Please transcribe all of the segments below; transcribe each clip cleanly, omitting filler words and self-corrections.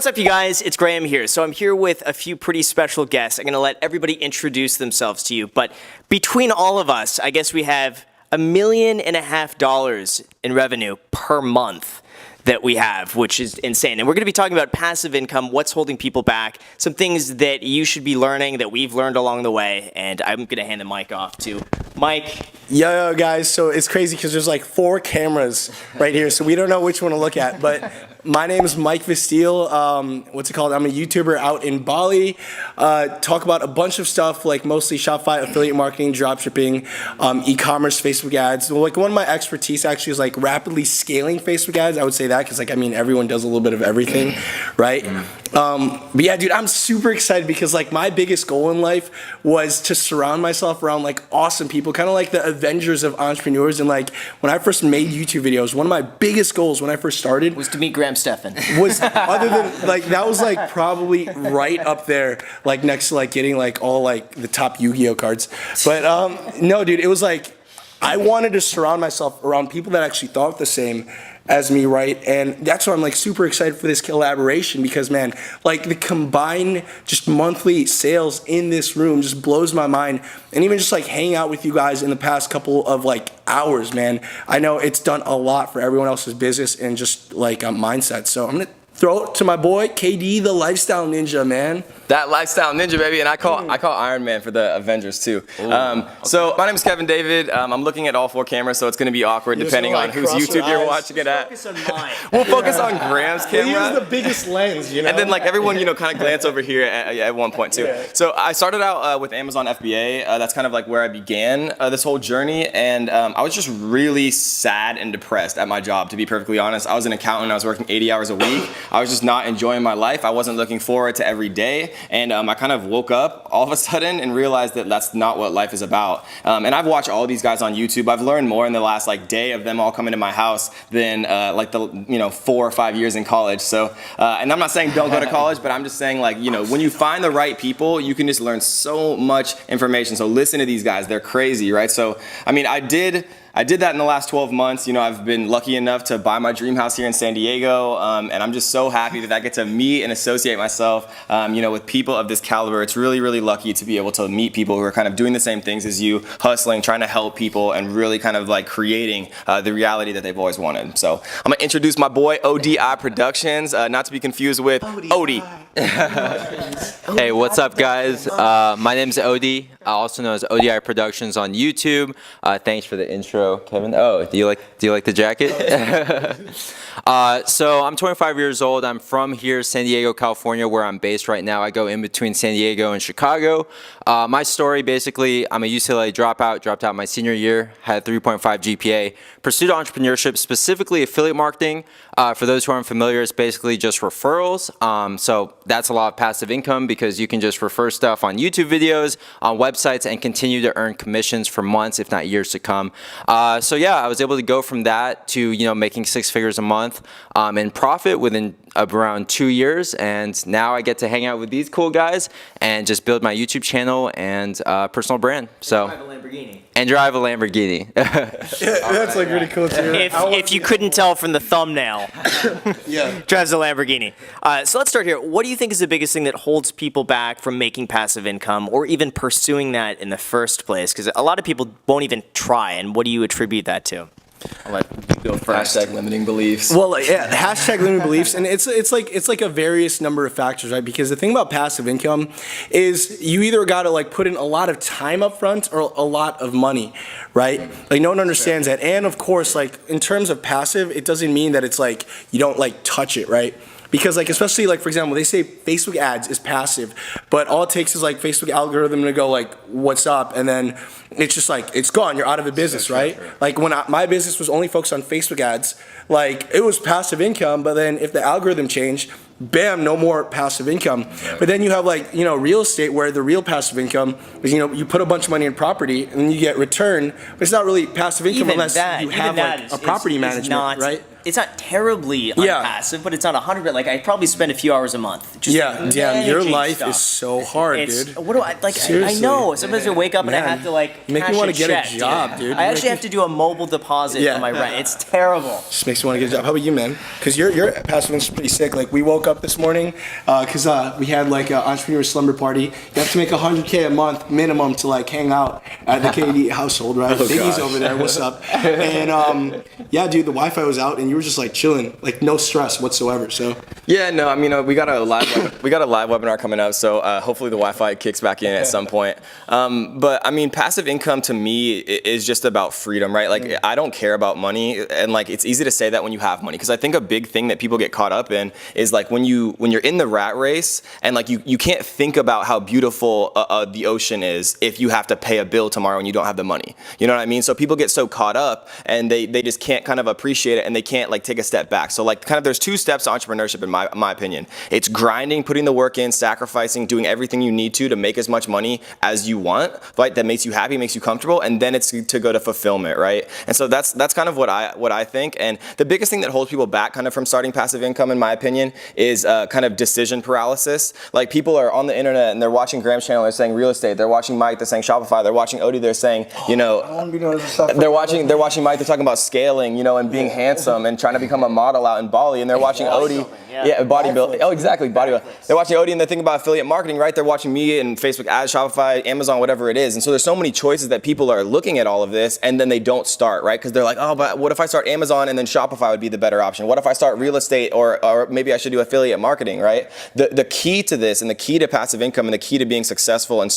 What's up, you guys? It's Graham here. So I'm here with a few pretty special guests. I'm going to let everybody introduce themselves to you. But between all of us, I guess we have $1.5 million in revenue per month that we have, which is insane. And we're going to be talking about passive income, what's holding people back, some things that you should be learning that we've learned along the way. And I'm going to hand the mic off to Mike. Yo, guys, so it's crazy because there's like 4 cameras right here, so we don't know which one to look at. But my name is Mike Vesteel. I'm a YouTuber out in Bali. Talk about a bunch of stuff, like mostly Shopify, affiliate marketing, dropshipping, e-commerce, Facebook ads. Like one of my expertise actually is like rapidly scaling Facebook ads. I would say that because everyone does a little bit of everything, right? But yeah, dude, I'm super excited because like my biggest goal in life was to surround myself around like awesome people, kind of like the Avengers of entrepreneurs. And like when I first made YouTube videos, one of my biggest goals when I first started was to meet Graham Stephan. Was other than like that was like probably right up there, like next to like getting like all like the top Yu-Gi-Oh cards. But no, dude, it was like I wanted to surround myself around people that actually thought the same as me, right? And that's why I'm like super excited for this collaboration because man, like the combined just monthly sales in this room just blows my mind. And even just like hanging out with you guys in the past couple of like hours, man, I know it's done a lot for everyone else's business and just like mindset. So I'm gonna throw it to my boy KD, the lifestyle ninja, man. That lifestyle ninja, baby, and I call Iron Man for the Avengers too. So my name is Kevin David. I'm looking at all 4 cameras, so it's going to be awkward depending on whose YouTube you're watching it at. Focus on mine. We'll focus on Graham's camera. Use the biggest lens, you know. And then like everyone, kind of glance over here at one point too. Yeah. So I started out with Amazon FBA. That's kind of like where I began this whole journey, and I was just really sad and depressed at my job. To be perfectly honest, I was an accountant. I was working 80 hours a week. I was just not enjoying my life. I wasn't looking forward to every day. And I kind of woke up all of a sudden and realized that that's not what life is about. And I've watched all these guys on YouTube. I've learned more in the last like day of them all coming to my house than like the 4 or 5 years in college. So, and I'm not saying don't go to college, but I'm just saying like, when you find the right people, you can just learn so much information. So listen to these guys. They're crazy, right? So, I mean, I did that in the last 12 months. I've been lucky enough to buy my dream house here in San Diego, and I'm just so happy that I get to meet and associate myself, with people of this caliber. It's really, really lucky to be able to meet people who are kind of doing the same things as you, hustling, trying to help people, and really kind of like creating the reality that they've always wanted. So I'm gonna introduce my boy ODI Productions, not to be confused with Odie. Hey, what's up, guys? My name's Odie, also known as ODI Productions on YouTube. Thanks for the intro, Kevin. Oh, do you like the jacket? So I'm 25 years old. I'm from here, San Diego, California, where I'm based right now. I go in between San Diego and Chicago. My story, basically, I'm a UCLA dropout, dropped out my senior year, had 3.5 GPA, pursued entrepreneurship, specifically affiliate marketing. For those who aren't familiar, it's basically just referrals. So that's a lot of passive income because you can just refer stuff on YouTube videos, on websites, and continue to earn commissions for months, if not years to come. So yeah, I was able to go from that to making 6 figures a month in profit within around 2 years, and now I get to hang out with these cool guys and just build my YouTube channel and personal brand. So Drive a Lamborghini. And drive a Lamborghini. That's like really cool too. If you couldn't tell from the thumbnail, Yeah. drives a Lamborghini. So let's start here. What do you think is the biggest thing that holds people back from making passive income or even pursuing that in the first place? Because a lot of people won't even try, and what do you attribute that to? I'll let you go first. Hashtag limiting beliefs. Well, yeah, hashtag limiting beliefs, and it's like a various number of factors, right? Because the thing about passive income is you either got to like put in a lot of time up front or a lot of money, right? Like no one understands that. And of course, like in terms of passive, it doesn't mean that it's like you don't like touch it, right? Because like, especially like, for example, they say Facebook ads is passive, but all it takes is like Facebook algorithm to go like, what's up? And then it's just like, it's gone. You're out of a business, right? Like when my business was only focused on Facebook ads, like it was passive income, but then if the algorithm changed, bam, no more passive income. But then you have like, real estate where the real passive income is, you put a bunch of money in property and then you get return, but it's not really passive income unless you have like a property management, right? not terribly Yeah. unpassive, but it's not 100. Like I probably spend a few hours a month. Just Yeah, like, damn, your managing life stuff. is so hard, It's, dude. what do I like? I Seriously. know. Sometimes I wake up and I Man, have to like you make me cash wanna a get a check, job, dude. I actually have to do a mobile deposit Yeah. for my rent. It's terrible. Just makes me want to get a job. How about you, man? Because your passive income's pretty sick. Like we woke up this morning because we had like an entrepreneur slumber party. You have to make $100K a month minimum to like hang out at the KD household, right? Biggie's gosh. over there. What's up? And yeah, dude, the Wi-Fi was out and you were just like chilling, like no stress whatsoever. So Yeah, no, I mean, we got a live webinar coming up, so hopefully the Wi-Fi kicks back in at some point. But I mean, passive income to me is just about freedom, right? Like, I don't care about money, and like, it's easy to say that when you have money, because I think a big thing that people get caught up in is like when you're in the rat race, and like you can't think about how beautiful the ocean is if you have to pay a bill tomorrow and you don't have the money. You know what I mean? So people get so caught up, and they just can't kind of appreciate it, and they can't like take a step back. So like, kind of, there's two steps to entrepreneurship in my opinion. It's grinding, putting the work in, sacrificing, doing everything you need to make as much money as you want, right? That makes you happy, makes you comfortable, and then it's to go to fulfillment, right? And so that's kind of what I think. And the biggest thing that holds people back kind of from starting passive income, in my opinion, is kind of decision paralysis. Like, people are on the internet and they're watching Graham's channel, they're saying real estate, they're watching Mike, they're saying Shopify, they're watching Odie, they're saying, you know, they're watching Mike, they're talking about scaling, you know, and being handsome and trying to become a model out in Bali, and they're watching Odie. Yeah, bodybuilding. Oh, exactly, bodybuilding. They're watching Odie and they're thinking about affiliate marketing, right? They're watching me and Facebook ads, Shopify, Amazon, whatever it is. And so there's so many choices that people are looking at all of this, and then they don't start, right? Because they're like, oh, but what if I start Amazon and then Shopify would be the better option? What if I start real estate, or maybe I should do affiliate marketing, right? The key to this, and the key to passive income, and the key to being successful and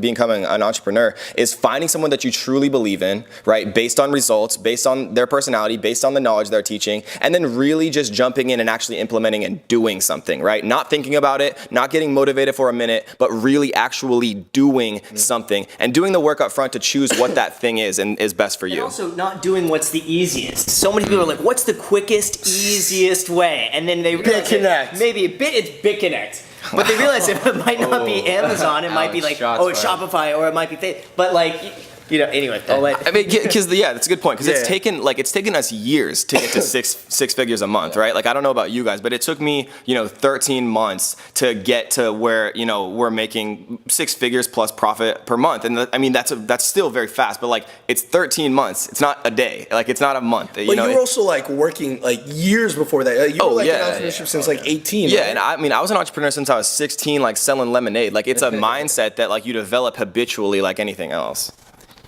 becoming an entrepreneur is finding someone that you truly believe in, right? Based on results, based on their personality, based on the knowledge they're teaching, and then really just jumping in and actually implementing and doing something, right? Not thinking about it, not getting motivated for a minute, but really actually doing something and doing the work up front to choose what that thing is and is best for And you. also not doing what's the easiest. So many people are like, what's the quickest, easiest way? And then they realize that BitConnect. maybe it's BitConnect. But they realize it might not be Amazon. It might be like, it's Shopify, or it might be but like, you know, anyway, I'll let. I mean, because that's a good point. Because Yeah. it's taken us years to get to six figures a month, right? Like, I don't know about you guys, but it took me 13 months to get to where we're making 6 figures plus profit per month. And I mean, that's still very fast, but like, it's 13 months. It's not a day. Like, it's not a month. But you were also like working like years before that. Like, you were like in entrepreneurship since like 18. Yeah, right? and I mean, I was an entrepreneur since I was 16, like selling lemonade. Like, it's a mindset that like you develop habitually, like anything else.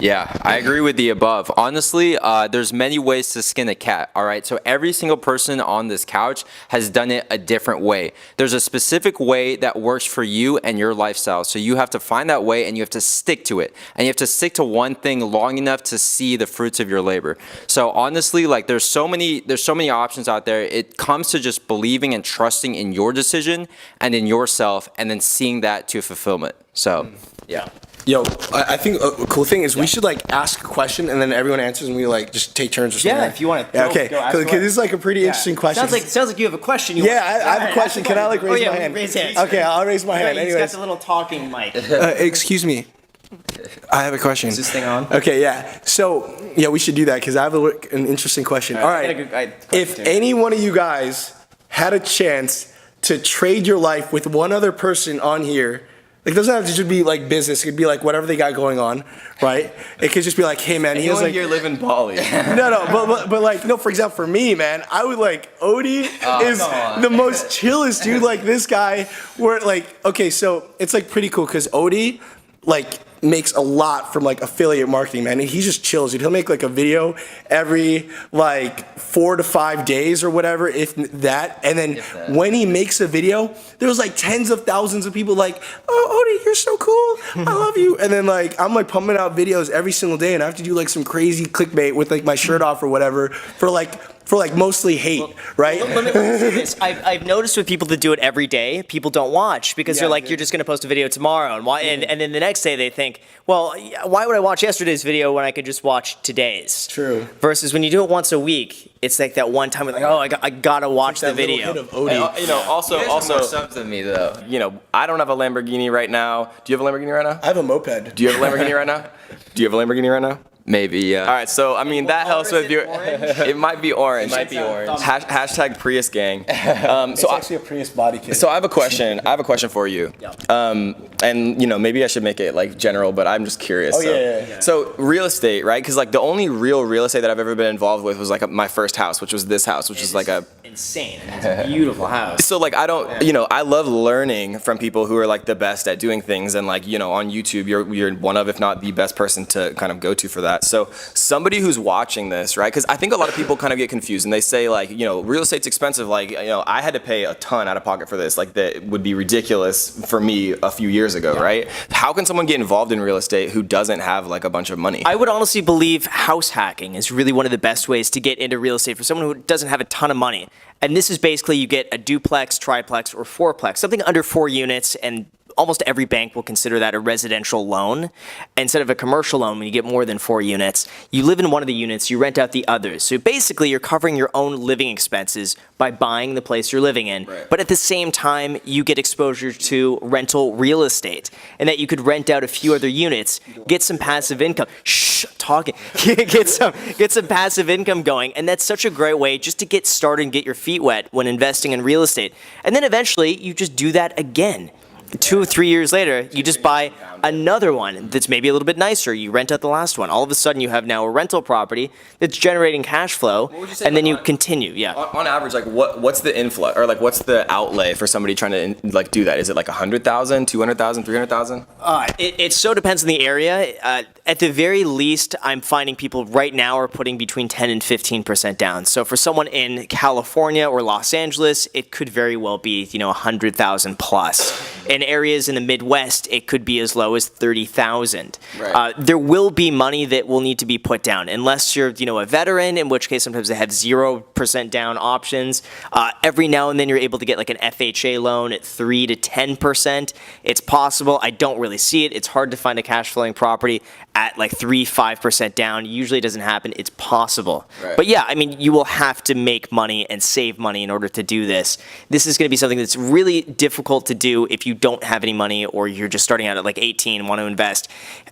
Yeah, I agree with the above. Honestly, there's many ways to skin a cat, all right? So every single person on this couch has done it a different way. There's a specific way that works for you and your lifestyle. So you have to find that way and you have to stick to it. And you have to stick to one thing long enough to see the fruits of your labor. So honestly, like there's so many options out there. It comes to just believing and trusting in your decision and in yourself, and then seeing that to fulfillment. So, yeah. Yo, I think a cool thing is we should like ask a question and then everyone answers and we like just take turns or something. Yeah, if you want to. Yeah, okay, because this is like a pretty interesting question. Sounds like you have a question. Yeah, I have a question. Can I like raise my hand? Raise hands. Okay, I'll raise my hand. He's got Anyways, the little talking mic. excuse me. I have a question. Is this thing on? Okay, yeah. So, yeah, we should do that because I have an interesting question. All right. If any one of you guys had a chance to trade your life with one other person on here, like, it doesn't have to just be like business. It could be like whatever they got going on, right? It could just be like, hey man, he has like here live in Bali. but like, no, for example, for me, man, I would like Odie is the most chillest dude. Like this guy, where like, okay, so it's like pretty cool because Odie like makes a lot from like affiliate marketing, man, and he just chills, dude. He'll make like a video every like 4 to 5 days or whatever, if that. And then when he makes a video, there was like tens of thousands of people like, oh, Odie, you're so cool, I love you. And then like I'm like pumping out videos every single day, and I have to do like some crazy clickbait with like my shirt off or whatever for like mostly hate, right? Let me say this. I've noticed with people that do it every day, people don't watch because you're just going to post a video tomorrow, and then the next day they think, well, why would I watch yesterday's video when I could just watch today's? True. Versus when you do it once a week, it's like that one time, like, oh, I gotta watch the That little video. hit of Odie. And, also, subs than me though. I don't have a Lamborghini right now. Do you have a Lamborghini right now? I have a moped. Do you have a Lamborghini right now? Do you have a Lamborghini right now? Maybe, yeah. All right, so I mean that helps with your. It might be orange. It might be orange. Hashtag Prius gang. It's actually a Prius body kit. So I have a question. I have a question for you. And maybe I should make it like general, but I'm just curious. Oh, yeah. So real estate, right? Because like the only real estate that I've ever been involved with was like my first house, which was this house, which is like a. Insane. It's a beautiful house. So like I don't, I love learning from people who are like the best at doing things, and like on YouTube you're one of, if not the best person to kind of go to for that. So somebody who's watching this, right? Because I think a lot of people kind of get confused and they say like real estate's expensive. Like I had to pay a ton out of pocket for this. Like that would be ridiculous for me a few years ago, right? How can someone get involved in real estate who doesn't have like a bunch of money? I would honestly believe house hacking is really one of the best ways to get into real estate for someone who doesn't have a ton of money. And this is basically you get a duplex, triplex, or fourplex, something under 4 units, and almost every bank will consider that a residential loan. Instead of a commercial loan, when you get more than 4 units, you live in one of the units, you rent out the others. So basically, you're covering your own living expenses by buying the place you're living in. Right. But at the same time, you get exposure to rental real estate, and that you could rent out a few other units, get some passive income. Shh, talking. get some passive income going, and that's such a great way just to get started and get your feet wet when investing in real estate. And then eventually, you just do that again. 2 or 3 years later, you just buy another one that's maybe a little bit nicer. You rent out the last one. All of a sudden, you have now a rental property that's generating cash flow, and then you continue. Yeah. On average, like what's the inflow or like what's the outlay for somebody trying to like do that? Is it like 100,000, 200,000, 300,000? It so depends on the area. At the very least, I'm finding people right now are putting between 10 and 15% down. So for someone in California or Los Angeles, it could very well be 100,000 plus. In areas in the Midwest, it could be as low as 30,000. Right. There will be money that will need to be put down, unless you're a veteran, in which case sometimes they have 0% down options. Every now and then you're able to get like an FHA loan at 3 to 10%. It's possible. I don't really see it. It's hard to find a cash flowing property at like 3-5% down. Usually it doesn't happen. It's possible. Right. But yeah, I mean, you will have to make money and save money in order to do this. This is going to be something that's really difficult to do if you don't have any money or you're just starting out at like 18 and want to invest.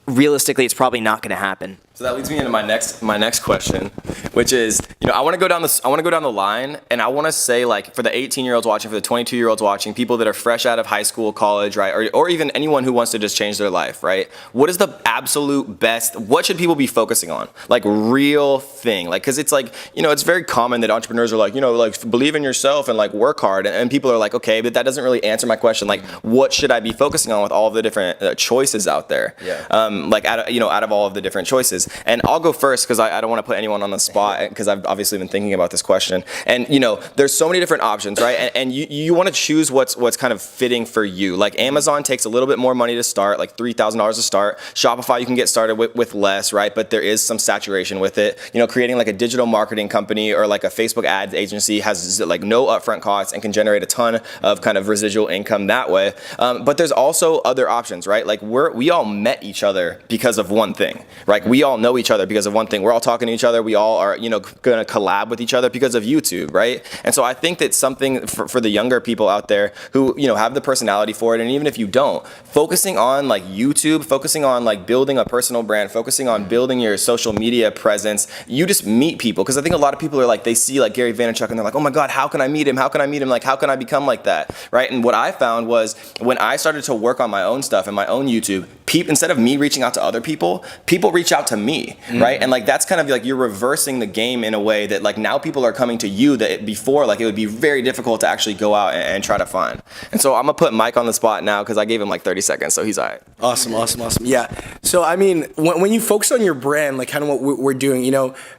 Realistically, it's probably not going to happen. So that leads me into my next question, which is, I want to go down the line, and I want to say, like, for the 18-year-olds watching, for the 22-year-olds watching, people that are fresh out of high school, college, right, or even anyone who wants to just change their life, right? What is the absolute best? What should people be focusing on? Like, real thing, like, because it's like, it's very common that entrepreneurs are like, like believe in yourself and like work hard, and people are like, okay, but that doesn't really answer my question. Like, what should I be focusing on with all of the different choices out there? Yeah. Like, out of all of the different choices. And I'll go first because I don't want to put anyone on the spot, because I've obviously been thinking about this question. And there's so many different options, right? And you want to choose what's kind of fitting for you. Like Amazon takes a little bit more money to start, like $3,000 to start. Shopify you can get started with less, right? But there is some saturation with it. Creating like a digital marketing company or like a Facebook ads agency has like no upfront costs and can generate a ton of kind of residual income that way. But there's also other options, right? Like we all met each other because of one thing, right? We all know each other because of one thing. We're all talking to each other. We all are, going to collab with each other because of YouTube, right? And so I think that something for the younger people out there who, have the personality for it, and even if you don't, focusing on like YouTube, focusing on like building a personal brand, focusing on building your social media presence, you just meet people. Because I think a lot of people are like, they see like Gary Vaynerchuk and they're like, oh my God, how can I meet him? How can I meet him? Like, how can I become like that, right? And what I found was when I started to work on my own stuff and my own YouTube, instead of me reaching out to other people reach out to me, right? And like that's kind of like you're reversing the game in a way that like now people are coming to you that before like it would be very difficult to actually go out and try to find. And so I'm gonna put Mike on the spot now because I gave him like 30 seconds, so he's all right. Awesome. Yeah. So I mean, when you focus on your brand, like kind of what we're doing,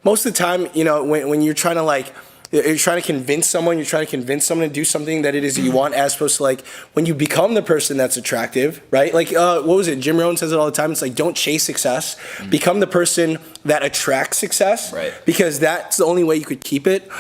most of the time, when you're trying to you're trying to convince someone to do something that it is that you want, as opposed to like when you become the person that's attractive, right? Like, what was it? Jim Rohn says it all the time. It's like, don't chase success. Become the person that attracts success, right? Because that's the only way you could keep it.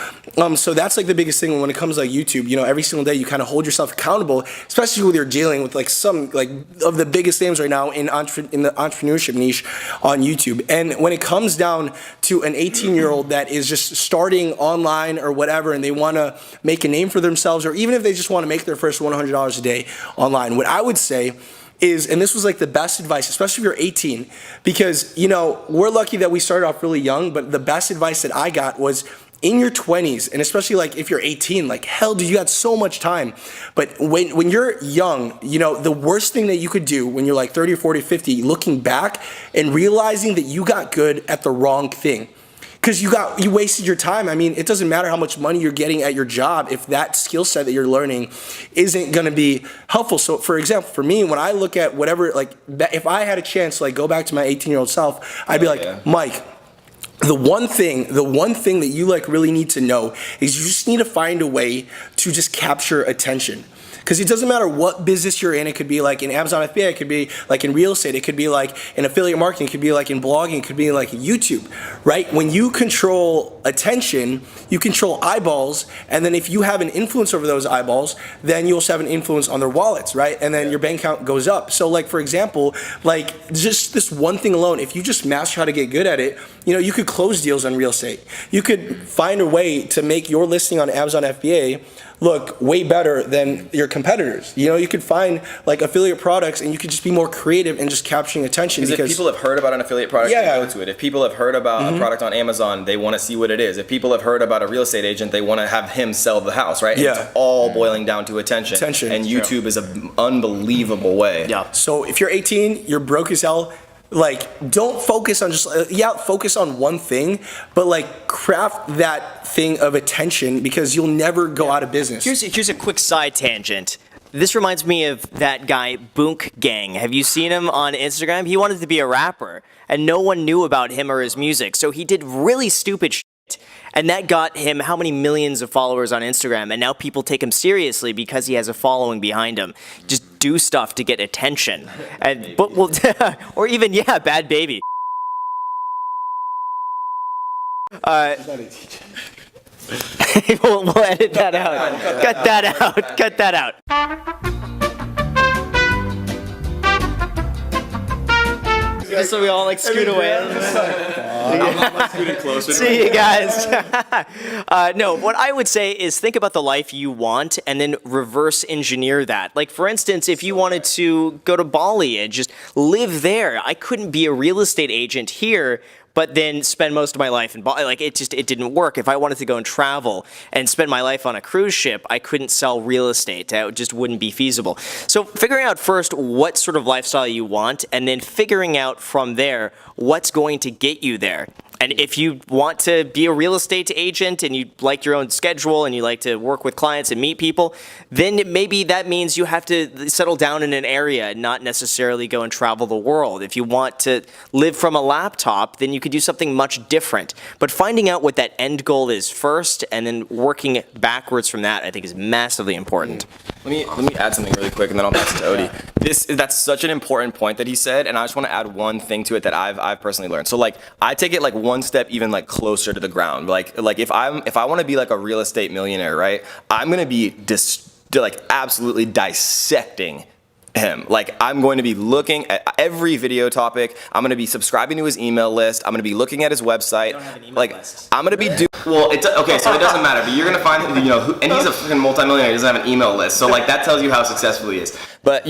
So that's like the biggest thing when it comes to like YouTube. Every single day you kind of hold yourself accountable, especially when you're dealing with like some like of the biggest names right now in the entrepreneurship niche on YouTube. And when it comes down to an 18-year-old that is just starting online or whatever, and they want to make a name for themselves, or even if they just want to make their first $100 a day online, what I would say is, and this was like the best advice, especially if you're 18, because, you know, we're lucky that we started off really young, but the best advice that I got was in your 20s, and especially like if you're 18, like hell, dude, you got so much time. But when you're young, you know, the worst thing that you could do when you're like 30 or 40, 50, looking back and realizing that you got good at the wrong thing. Because you wasted your time. I mean, it doesn't matter how much money you're getting at your job if that skill set that you're learning isn't going to be helpful. So, for example, for me, when I look at whatever, like, if I had a chance to like go back to my 18-year-old self, I'd be like, Mike, the one thing that you like really need to know is you just need to find a way to just capture attention. Because it doesn't matter what business you're in. It could be like in Amazon FBA, it could be like in real estate, it could be like in affiliate marketing, it could be like in blogging, it could be like YouTube, right? When you control attention, you control eyeballs, and then if you have an influence over those eyeballs, then you also have an influence on their wallets, right? And then your bank account goes up. So like, for example, like just this one thing alone, if you just master how to get good at it, you know, you could close deals on real estate. You could find a way to make your listing on Amazon FBA look way better than your competitors. You know, you could find like affiliate products and you could just be more creative and just capturing attention. Because if people have heard about an affiliate product, they go to it. If people have heard about a product on Amazon, they want to see what it is. If people have heard about a real estate agent, they want to have him sell the house, right? Yeah. It's all boiling down to attention. And YouTube is an unbelievable way. Yeah. So if you're 18, you're broke as hell, like don't focus on just focus on one thing, but like craft that thing of attention because you'll never go out of business. Here's a quick side tangent. This reminds me of that guy Boonk Gang. Have you seen him on Instagram? He wanted to be a rapper and no one knew about him or his music, so he did really stupid shit. And that got him how many millions of followers on Instagram, and now people take him seriously because he has a following behind him. Just do stuff to get attention. Or even, Bad Baby. We'll edit that out. Cut that out. Cut that out. Just so we all like scoot away. I'm scooting closer. See you guys. No, what I would say is think about the life you want and then reverse engineer that. Like, for instance, if you wanted to go to Bali and just live there, I couldn't be a real estate agent here, but then spend most of my life in Bali. Like, it didn't work. If I wanted to go and travel and spend my life on a cruise ship, I couldn't sell real estate. That just wouldn't be feasible. So figuring out first what sort of lifestyle you want, and then figuring out from there what's going to get you there. And if you want to be a real estate agent and you like your own schedule and you like to work with clients and meet people, then maybe that means you have to settle down in an area and not necessarily go and travel the world. If you want to live from a laptop, then you could do something much different. But finding out what that end goal is first and then working backwards from that, I think, is massively important. Let me add something really quick, and then I'll pass it to Odie. That's such an important point that he said, and I just want to add one thing to it that I've personally learned. So like, I take it like one step even like closer to the ground. Like if I want to be like a real estate millionaire, right? I'm gonna be like absolutely dissecting him. Like, I'm going to be looking at every video topic. I'm going to be subscribing to his email list. I'm going to be looking at his website. don't have an email list. I'm going to be okay, so it doesn't matter, but you're going to find, and he's a fucking multimillionaire. He doesn't have an email list. So like, that tells you how successful he is. But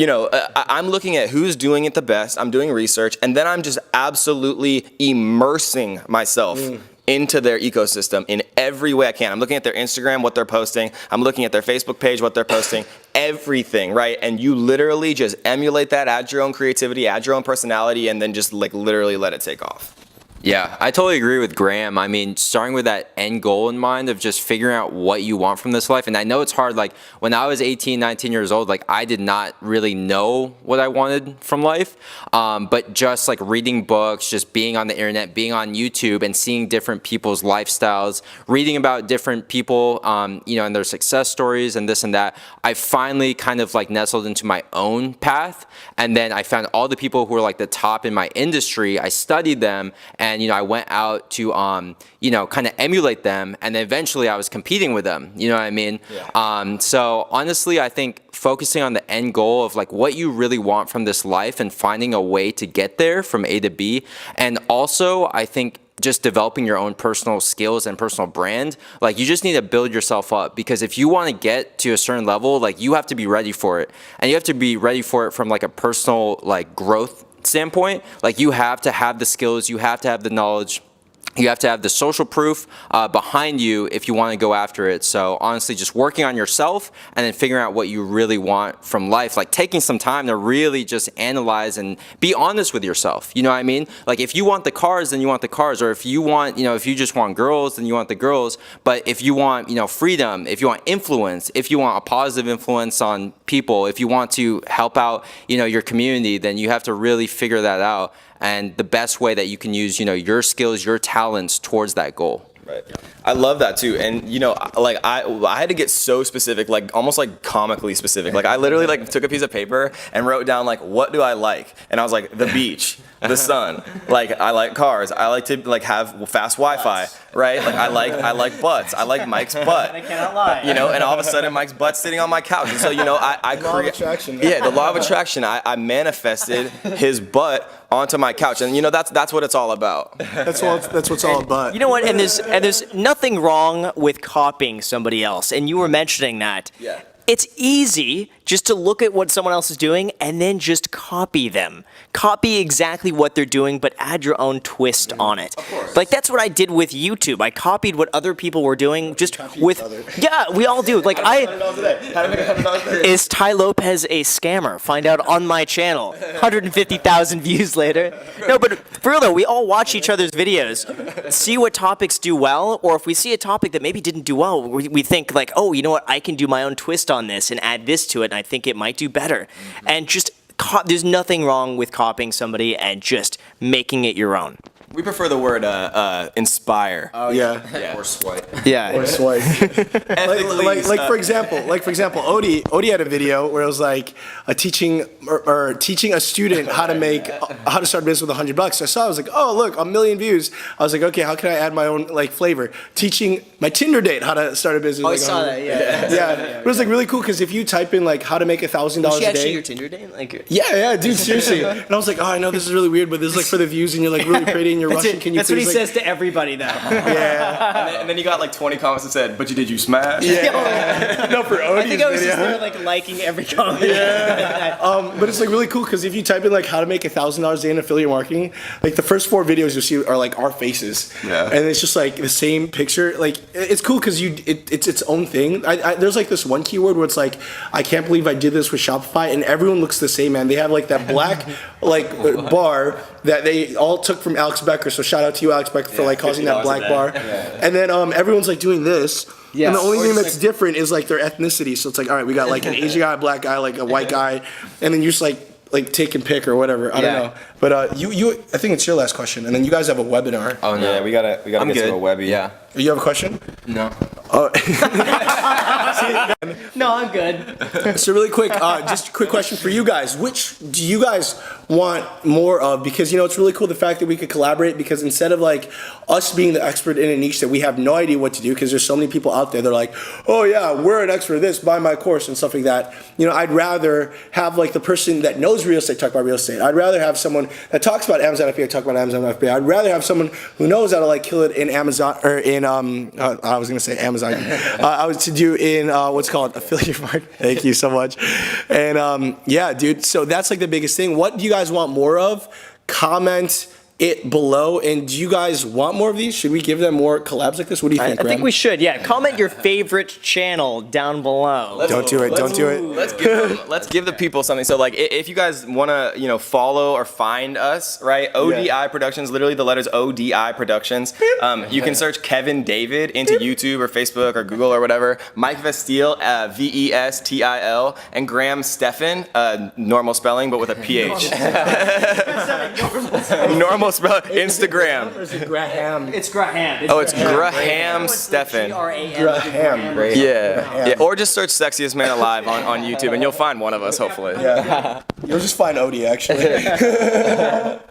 I'm looking at who's doing it the best. I'm doing research, and then I'm just absolutely immersing myself into their ecosystem in every way I can. I'm looking at their Instagram, what they're posting. I'm looking at their Facebook page, what they're posting, everything, right? And you literally just emulate that, add your own creativity, add your own personality, and then just like literally let it take off. Yeah, I totally agree with Graham. I mean, starting with that end goal in mind of just figuring out what you want from this life. And I know it's hard. Like, when I was 18, 19 years old, like, I did not really know what I wanted from life. But just like reading books, just being on the internet, being on YouTube and seeing different people's lifestyles, reading about different people, and their success stories and this and that, I finally kind of like nestled into my own path. And then I found all the people who were like the top in my industry. I studied them, and I went out to kind of emulate them, and then eventually I was competing with them. You know what I mean? Yeah. So honestly, I think focusing on the end goal of like what you really want from this life and finding a way to get there from A to B, and also I think just developing your own personal skills and personal brand. Like, you just need to build yourself up, because if you want to get to a certain level, like, you have to be ready for it, and you have to be ready for it from like a personal like growth standpoint. Like, you have to have the skills, you have to have the knowledge, you have to have the social proof behind you if you want to go after it. So honestly, just working on yourself and then figuring out what you really want from life. Like, taking some time to really just analyze and be honest with yourself. You know what I mean? Like, if you want the cars, then you want the cars. Or if you want, if you just want girls, then you want the girls. But if you want, freedom, if you want influence, if you want a positive influence on people, if you want to help out, your community, then you have to really figure that out. And the best way that you can use, your skills, your talents towards that goal. Right. I love that too. And like I had to get so specific, like almost like comically specific. Like, I literally like took a piece of paper and wrote down like, what do I like? And I was like, the beach, the sun. Like, I like cars. I like to like have fast Wi-Fi, right? Like, I like butts. I like Mike's butt. I cannot lie. And all of a sudden Mike's butt's sitting on my couch. And so, I Law of attraction. Yeah, the law of attraction. I manifested his butt onto my couch. And that's what it's all about. That's what's all about. You know what? And there's nothing wrong with copying somebody else. And you were mentioning that. Yeah. It's easy just to look at what someone else is doing and then just copy them. Copy exactly what they're doing, but add your own twist on it. Of course. Like, that's what I did with YouTube. I copied what other people were doing just with. Yeah, we all do. Like, is Ty Lopez a scammer? Find out on my channel. 150,000 views later. No, but for real though, we all watch each other's videos, see what topics do well, or if we see a topic that maybe didn't do well, we think like, oh, you know what? I can do my own twist on this and add this to it, and I think it might do better. And just there's nothing wrong with copying somebody and just making it your own. We prefer the word inspire. Yeah. Or swipe. Yeah. Or swipe. like for example, Odie had a video where it was like teaching a student how to start a business with $100. So I saw, I was like, oh look, 1 million views. I was like, okay, how can I add my own like flavor? Teaching my Tinder date how to start a business. Oh, I with saw that. Yeah. But it was like really cool, because if you type in like how to make $1,000 a Was she actually day. your Tinder date? Like. Yeah, dude, seriously. And I was like, oh, I know this is really weird, but this is like for the views, and you're like really pretty and you're Russian. Can you That's what he please, says to everybody, though. Yeah. And then you got like 20 comments that said, but did you smash? Yeah. No, for Odie's I think I was video. just there, like, liking every comment. But it's like really cool, because if you type in like how to make $1,000 a day in affiliate marketing, like the first 4 videos you'll see are like our faces. Yeah. And it's just like the same picture. Like, it's cool because it's its own thing. There's like this one keyword where it's like, I can't believe I did this with Shopify, and everyone looks the same, man. They have like that black like bar that they all took from Alex Becker. So shout out to you, Alex Becker, for like causing that $50 black a day. bar. Yeah. And then everyone's like doing this. Yes. And the only Or thing just that's like- different is like their ethnicity. So it's like, all right, we got like an Asian guy, a black guy, like a white guy, and then you just like take and pick or whatever. I don't Yeah. know. But you I think it's your last question, and then you guys have a webinar. Oh no. Yeah, we gotta I'm get good. to a Webby. Yeah. You have a question? No. No, I'm good. So really quick, just a quick question for you guys. Which do you guys want more of? Because it's really cool the fact that we could collaborate, because instead of like us being the expert in a niche that we have no idea what to do, because there's so many people out there that are like, oh yeah, we're an expert at this, buy my course and stuff like that. I'd rather have like the person that knows real estate talk about real estate. I'd rather have someone that talks about Amazon FBA talk about Amazon FBA. I'd rather have someone who knows how to like kill it in Amazon, or in I was gonna say Amazon. I was to do in what's called affiliate marketing. Thank you so much. And yeah, dude. So that's like the biggest thing. What do you guys want more of? Comment it below. And do you guys want more of these? Should we give them more collabs like this? What do you think, I think Graham? we should, yeah. Comment your favorite channel down below. Don't do it. Don't do it. Let's give the people something. So like, if you guys want to, follow or find us, right? ODI Productions, literally the letters ODI Productions. You can search Kevin David into YouTube or Facebook or Google or whatever. Mike Vestil, Vestil, and Graham Stephan, normal spelling but with a PH. Normal spelling. Instagram. Graham. It's Graham. Oh, it's Graham Stephan. Graham. Yeah. Or just search Sexiest Man Alive on YouTube and you'll find one of us, hopefully. Yeah. You'll just find Odie, actually.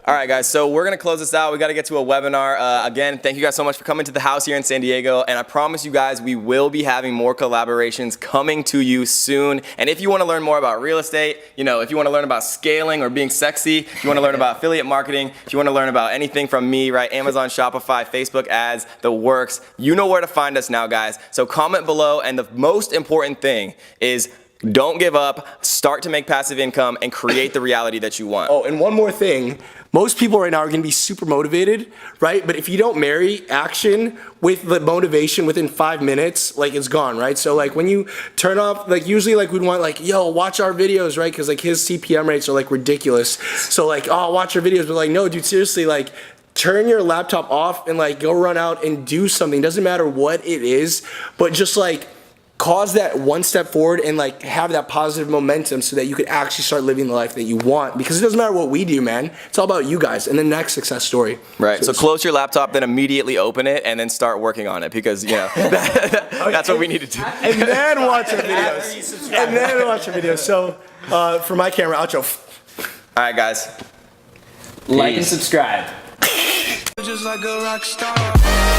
All right, guys, so we're going to close this out. We got to get to a webinar. Again, thank you guys so much for coming to the house here in San Diego. And I promise you guys, we will be having more collaborations coming to you soon. And if you want to learn more about real estate, you know, if you want to learn about scaling or being sexy, if you want to learn about affiliate marketing, if you want to learn about anything from me, right, Amazon, Shopify, Facebook ads, the works, you know where to find us now, guys. So comment below. And the most important thing is don't give up, start to make passive income, and create the reality that you want. Oh, and one more thing. Most people right now are going to be super motivated, right? But if you don't marry action with the motivation within 5 minutes, like it's gone, right? So like when you turn off, like usually like we'd want like, yo, watch our videos, right? Because like his CPM rates are like ridiculous. So like, oh, watch our videos. But like, no, dude, seriously, like turn your laptop off and like go run out and do something. Doesn't matter what it is, but just like cause that one step forward and like have that positive momentum so that you could actually start living the life that you want, because it doesn't matter what we do, man. It's all about you guys and the next success story. Right. So close your laptop, then immediately open it, and then start working on it, because you know that's what we need to do. And then watch our videos. And then watch our videos. So for my camera, outro. All right, guys. Like and subscribe. Just like a rock star.